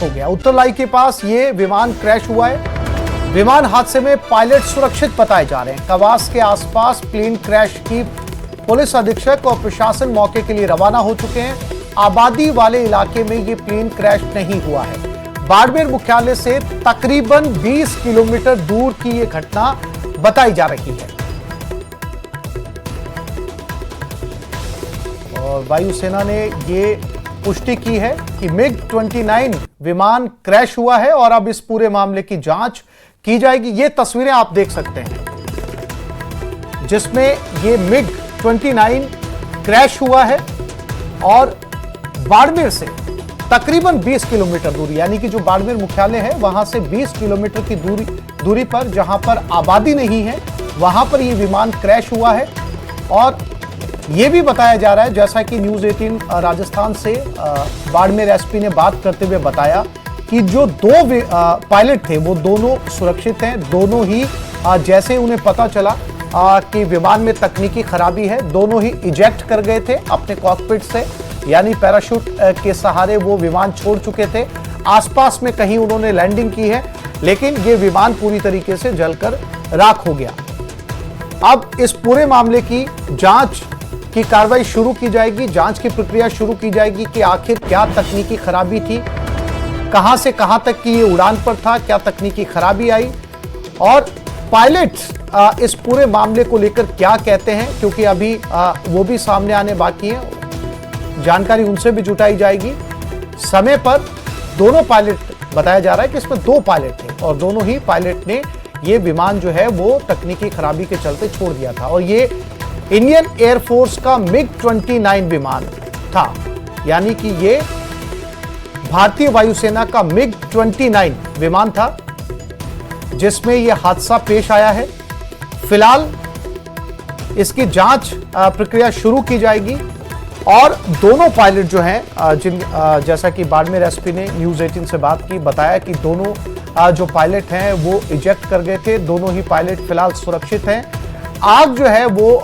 Crash हो गया। उत्तरलाई के पास ये विमान क्रैश हुआ है। विमान हादसे में पायलट सुरक्षित बताए जा रहे हैं। कवास के आसपास प्लेन क्रैश की पुलिस अधीक्षक और प्रशासन मौके के लिए रवाना हो चुके हैं। आबादी वाले इलाके में ये प्लेन क्रैश नहीं हुआ है। बाड़मेर मुख्यालय से तकरीबन 20 किलोमीटर दूर की ये घटना बताई जा रही है। और वायुसेना ने ये पुष्टि की है कि MiG-29 विमान क्रैश हुआ है और अब इस पूरे मामले की जांच की जाएगी। ये तस्वीरें आप देख सकते हैं जिसमें ये MiG-29 क्रैश हुआ है और बाड़मेर से तकरीबन 20 किलोमीटर दूरी, यानी कि जो बाड़मेर मुख्यालय है वहां से 20 किलोमीटर की दूरी पर, जहां पर आबादी नहीं है, वहां पर ये विमान क्रैश हुआ है। और ये भी बताया जा रहा है, जैसा कि न्यूज़ 18 राजस्थान से बाड़मेर एसपी ने बात करते हुए बताया कि जो दो पायलट थे वो दोनों सुरक्षित हैं। दोनों ही जैसे उन्हें पता चला कि विमान में तकनीकी खराबी है, दोनों ही इजेक्ट कर गए थे अपने कॉकपिट से, यानी पैराशूट के सहारे वो विमान छोड़ चुके थे। आसपास में कहीं उन्होंने लैंडिंग की है, लेकिन ये विमान पूरी तरीके से जलकर राख हो गया। अब इस पूरे मामले की जांच की कार्रवाई शुरू की जाएगी, जांच की प्रक्रिया शुरू की जाएगी कि आखिर क्या तकनीकी खराबी थी, कहां से कहां तक की ये उड़ान पर था, क्या तकनीकी खराबी आई और पायलट इस पूरे मामले को लेकर क्या कहते हैं, क्योंकि अभी वो भी सामने आने बाकी है। जानकारी उनसे भी जुटाई जाएगी। समय पर दोनों पायलट, बताया जा रहा है कि इसमें 2 पायलट थे और दोनों ही पायलट ने ये विमान जो है वो तकनीकी खराबी के चलते छोड़ दिया था। और ये इंडियन एयरफोर्स का MiG-29 विमान था, यानी कि ये भारतीय वायुसेना का MiG-29 विमान था जिसमें यह हादसा पेश आया है। फिलहाल इसकी जांच प्रक्रिया शुरू की जाएगी और दोनों पायलट जो हैं, जैसा कि बाड़मेर एसपी ने न्यूज़ 18 से बात की, बताया कि दोनों जो पायलट हैं वो इजेक्ट कर गए थे। दोनों ही पायलट फिलहाल सुरक्षित हैं। आग जो है वो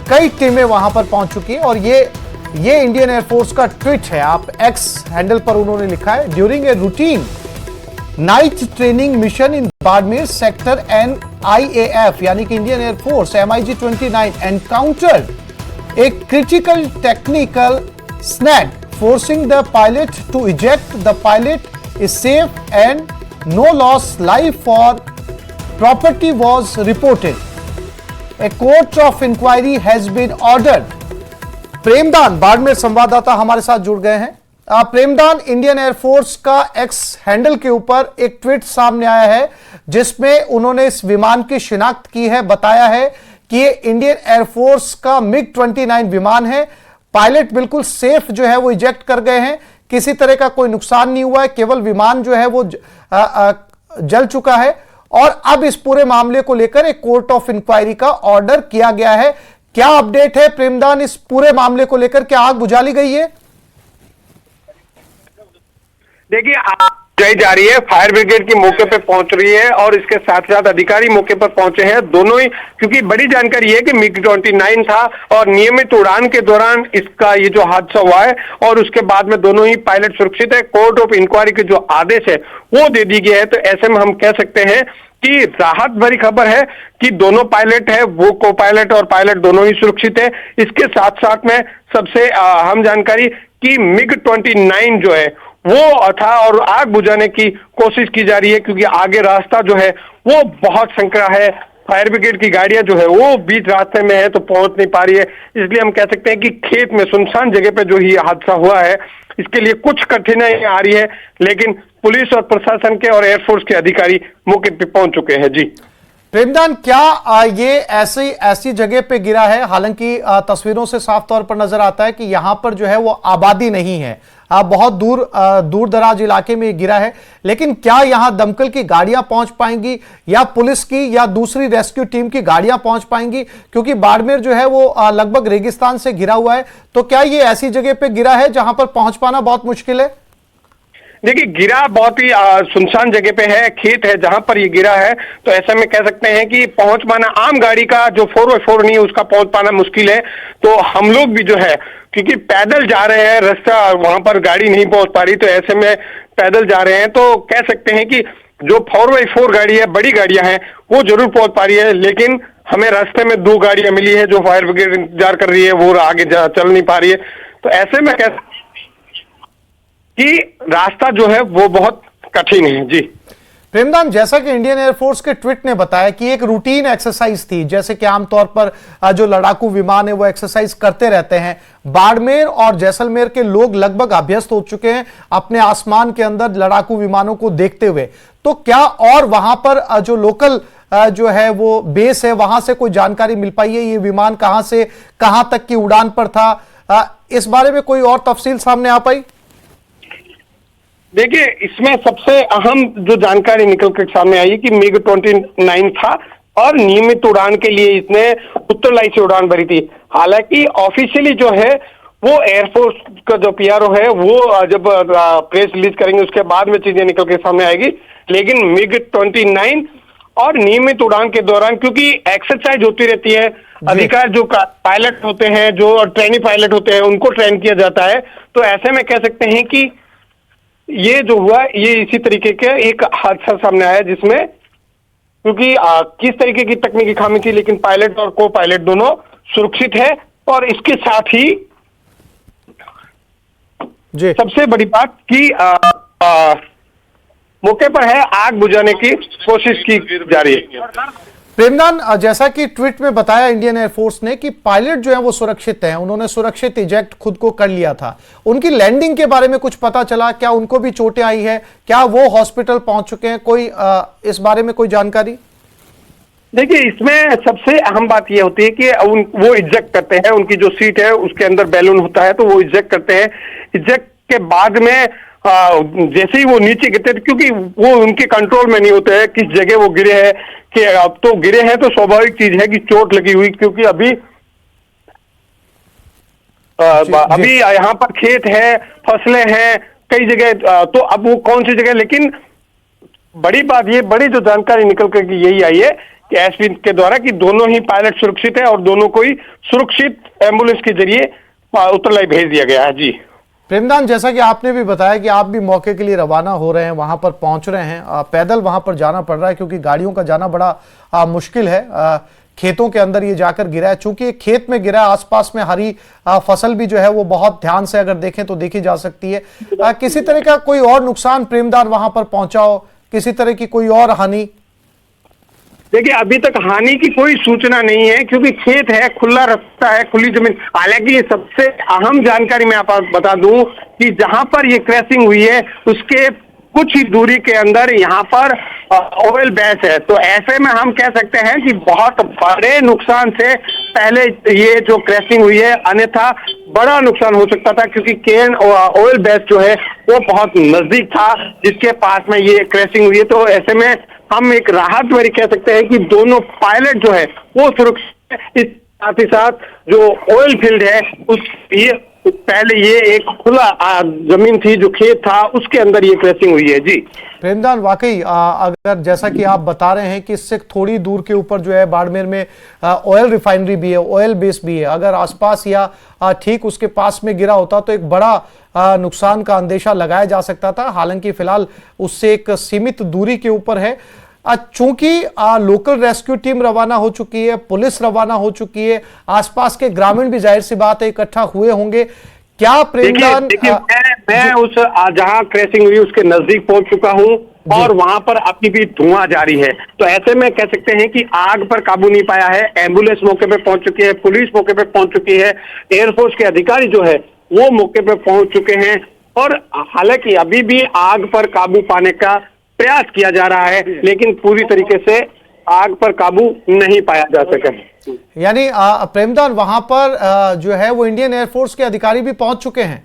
कई टीमें वहां पर पहुंच चुकी है और ये इंडियन एयरफोर्स का ट्वीट है। आप एक्स हैंडल पर उन्होंने लिखा है, during a routine night training mission in Barmer sector NIAF, यानी कि Indian air force MiG-29 encountered a critical technical snag forcing the pilot to eject. The pilot is safe and no loss life or property was reported. A court of inquiry has been ordered. Premdan Barmer संवाददाता हमारे साथ जुड़ गए हैं। Premdan, Indian air force का x handle के ऊपर एक ट्वीट सामने आया है जिसमें उन्होंने इस विमान की शिनाख्त की है, बताया है कि ये इंडियन एयरफोर्स का MiG-29 विमान है। पायलट बिल्कुल सेफ जो है वो इजेक्ट कर गए हैं, किसी तरह का कोई नुकसान नहीं हुआ है, केवल विमान जो है वो जल चुका है। और अब इस पूरे मामले को लेकर एक कोर्ट ऑफ इंक्वायरी का ऑर्डर किया गया है। क्या अपडेट है प्रेमदान इस पूरे मामले को लेकर? क्या आग बुझा ली गई है? देखिए, आग बुझाई जा रही है, फायर ब्रिगेड की मौके पे पहुंच रही है और इसके साथ साथ अधिकारी मौके पर पहुंचे हैं। दोनों ही, क्योंकि बड़ी जानकारी है कि MiG-29 था और नियमित उड़ान के दौरान इसका ये जो हादसा हुआ है और उसके बाद में दोनों ही पायलट सुरक्षित है। कोर्ट ऑफ इंक्वायरी के जो आदेश है वो दे दी गई है। तो ऐसे में हम कह सकते हैं कि राहत भरी खबर है कि दोनों पायलट है, वो को पायलट और पायलट दोनों ही सुरक्षित है। इसके साथ साथ में सबसे अहम जानकारी कि MiG-29 जो है वो था और आग बुझाने की कोशिश की जा रही है, क्योंकि आगे रास्ता जो है वो बहुत संकरा है। फायर ब्रिगेड की गाड़ियां जो है वो बीच रास्ते में है तो पहुंच नहीं पा रही है। इसलिए हम कह सकते हैं कि खेत में सुनसान जगह पे जो ही हादसा हुआ है इसके लिए कुछ कठिनाई आ रही है, लेकिन पुलिस और प्रशासन के और एयरफोर्स के अधिकारी मौके पे पहुंच चुके हैं। जी प्रेमदान, क्या ये ऐसी जगह पे गिरा है? हालांकि तस्वीरों से साफ तौर पर नजर आता है कि यहां पर जो है वो आबादी नहीं है, बहुत दूर दराज इलाके में गिरा है, लेकिन क्या यहां दमकल की गाड़ियां पहुंच पाएंगी या पुलिस की या दूसरी रेस्क्यू टीम की गाड़ियां पहुंच पाएंगी? क्योंकि बाड़मेर जो है वो लगभग रेगिस्तान से घिरा हुआ है, तो क्या ये ऐसी जगह पे गिरा है जहां पर पहुंच पाना बहुत मुश्किल है? देखिए गिरा बहुत ही सुनसान जगह पे है, खेत है जहां पर ये गिरा है, तो ऐसे में कह सकते हैं कि पहुंच पाना आम गाड़ी का जो 4x4 नहीं है उसका पहुंच पाना मुश्किल है। तो हम लोग भी जो है क्योंकि पैदल जा रहे हैं, रास्ता वहां पर गाड़ी नहीं पहुंच पा रही, तो ऐसे में पैदल जा रहे हैं, तो कह सकते हैं कि जो 4x4 गाड़ी है, बड़ी गाड़ियां हैं, वो जरूर पहुंच पा रही है, लेकिन हमें रास्ते में 2 गाड़ियां मिली है जो फायर ब्रिगेड इंतजार कर रही है, वो आगे चल नहीं पा रही है। तो ऐसे में कह कि रास्ता जो है वो बहुत कठिन है। जी प्रेमदान, जैसा कि इंडियन एयरफोर्स के ट्वीट ने बताया कि एक रूटीन एक्सरसाइज थी, जैसे कि आमतौर पर जो लड़ाकू विमान है वो एक्सरसाइज करते रहते हैं। बाड़मेर और जैसलमेर के लोग लगभग अभ्यस्त हो चुके हैं अपने आसमान के अंदर लड़ाकू विमानों को देखते हुए। तो क्या और वहां पर जो लोकल जो है वो बेस है, वहां से कोई जानकारी मिल पाई है? ये विमान कहां से कहां तक की उड़ान पर था? इस बारे में कोई और तफसील सामने आ पाई? देखिए इसमें सबसे अहम जो जानकारी निकल कर सामने आई कि मिग 29 था और नियमित उड़ान के लिए इसने उत्तरलाई से उड़ान भरी थी। हालांकि ऑफिशियली जो है वो एयरफोर्स का जो पीआरओ है वो जब प्रेस रिलीज करेंगे उसके बाद में चीजें निकल के सामने आएगी। लेकिन मिग 29 और नियमित उड़ान के दौरान क्योंकि एक्सरसाइज होती रहती है, अधिकार जो पायलट होते हैं, जो ट्रेनी पायलट होते हैं, उनको ट्रेन किया जाता है। तो ऐसे में कह सकते हैं कि ये जो हुआ ये इसी तरीके के एक हादसा सामने आया जिसमें क्योंकि किस तरीके की तकनीकी खामी थी, लेकिन पायलट और को पायलट दोनों सुरक्षित है। और इसके साथ ही जी सबसे बड़ी बात कि मौके पर है आग बुझाने की कोशिश की जा रही है। प्रेमदान, जैसा कि ट्वीट में बताया इंडियन एयरफोर्स ने कि पायलट जो है वो सुरक्षित हैं, उन्होंने सुरक्षित इजेक्ट खुद को कर लिया था। उनकी लैंडिंग के बारे में कुछ पता चला? क्या उनको भी चोटें आई है? क्या वो हॉस्पिटल पहुंच चुके हैं? कोई इस बारे में कोई जानकारी? देखिए इसमें सबसे अहम बात यह होती है कि वो इजेक्ट करते हैं, उनकी जो सीट है उसके अंदर बैलून होता है तो वो इजेक्ट करते हैं। इजेक्ट के बाद में जैसे ही वो नीचे गिरते हैं, क्योंकि वो उनके कंट्रोल में नहीं होते हैं किस जगह वो गिरे हैं, कि अब तो गिरे हैं तो स्वाभाविक चीज है कि चोट लगी हुई, क्योंकि अभी यहाँ पर खेत है, फसलें हैं कई जगह, तो अब वो कौन सी जगह। लेकिन बड़ी बात ये, बड़ी जो जानकारी निकल कर यही आई है कि एसपी के द्वारा कि दोनों ही पायलट सुरक्षित है और दोनों को ही सुरक्षित एम्बुलेंस के जरिए उत्तरलाई भेज दिया गया है। जी प्रेमदान, जैसा कि आपने भी बताया कि आप भी मौके के लिए रवाना हो रहे हैं, वहां पर पहुंच रहे हैं, पैदल वहां पर जाना पड़ रहा है क्योंकि गाड़ियों का जाना बड़ा मुश्किल है। खेतों के अंदर ये जाकर गिरा है, चूंकि खेत में गिरा, आसपास में हरी फसल भी जो है वो बहुत ध्यान से अगर देखें तो देखी जा सकती है। किसी तरह का कोई और नुकसान प्रेमदान वहां पर पहुंचा हो, किसी तरह की कोई और हानि? देखिए अभी तक हानि की कोई सूचना नहीं है क्योंकि खेत है, खुला रास्ता है, खुली जमीन। हालांकि ये सबसे अहम जानकारी मैं आपको बता दूं कि जहां पर ये क्रैशिंग हुई है उसके कुछ ही दूरी के अंदर यहाँ पर ऑयल बेस है। तो ऐसे में हम कह सकते हैं कि बहुत बड़े नुकसान से पहले ये जो क्रैशिंग हुई है, अन्यथा बड़ा नुकसान हो सकता था क्योंकि केन ऑयल बेस जो है वो बहुत नजदीक था जिसके पास में ये क्रैशिंग हुई है। तो ऐसे में हम एक राहत भरी कह सकते हैं कि दोनों पायलट जो है वो सुरक्षित है। इस साथ ही साथ जो ऑयल फील्ड है उस ये पहले ये एक खुला जमीन थी, जो खेत था उसके अंदर ये क्रैशिंग हुई है। जी प्रेमदान, वाकई अगर जैसा कि आप बता रहे हैं कि इससे थोड़ी दूर के ऊपर जो है बाड़मेर में ऑयल रिफाइनरी भी है, ऑयल बेस भी है, अगर आसपास या ठीक उसके पास में गिरा होता तो एक बड़ा नुकसान का अंदेशा लगाया जा सकता था। हालांकि फिलहाल उससे एक सीमित दूरी के ऊपर है। चूंकि लोकल रेस्क्यू टीम रवाना हो चुकी है, पुलिस रवाना हो चुकी है, आसपास के ग्रामीण भी जाहिर सी बात है इकट्ठा हुए होंगे। क्या प्रेमदान, मैं उस जहां क्रैशिंग हुई उसके नजदीक पहुंच चुका हूं और वहां पर अभी भी धुआं जारी है। तो ऐसे में कह सकते हैं कि आग पर काबू नहीं पाया है। एम्बुलेंस मौके पे पहुंच चुकी है, पुलिस मौके पे पहुंच चुकी है, एयरफोर्स के अधिकारी जो है वो मौके पे पहुंच चुके हैं और हालांकि अभी भी आग पर काबू पाने का प्रयास किया जा रहा है, लेकिन पूरी तरीके से आग पर काबू नहीं पाया जा सका। यानी प्रेमदान, वहां पर जो है वो इंडियन एयरफोर्स के अधिकारी भी पहुंच चुके हैं?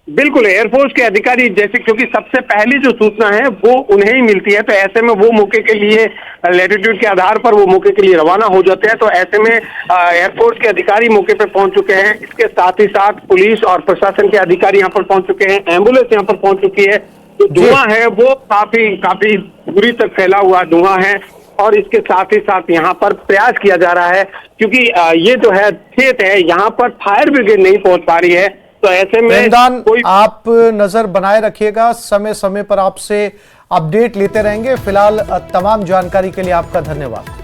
बिल्कुल एयरफोर्स के अधिकारी जैसे, क्योंकि सबसे पहली जो सूचना है वो उन्हें ही मिलती है, तो ऐसे में वो मौके के लिए लैटिट्यूड के आधार पर वो मौके के लिए रवाना हो जाते हैं। तो ऐसे में एयरफोर्स के अधिकारी मौके पर पहुंच चुके हैं, इसके साथ ही साथ पुलिस और प्रशासन के अधिकारी यहाँ पर पहुंच चुके हैं, एम्बुलेंस यहाँ पर पहुंच चुकी है। जो धुआं है वो काफी दूरी तक फैला हुआ धुआं है, और इसके साथ ही साथ यहाँ पर प्रयास किया जा रहा है, क्योंकि ये जो है खेत है, यहाँ पर फायर ब्रिगेड नहीं पहुंच पा रही है। तो ऐसे में प्रेमदान, आप नजर बनाए रखिएगा, समय समय पर आपसे अपडेट लेते रहेंगे। फिलहाल तमाम जानकारी के लिए आपका धन्यवाद।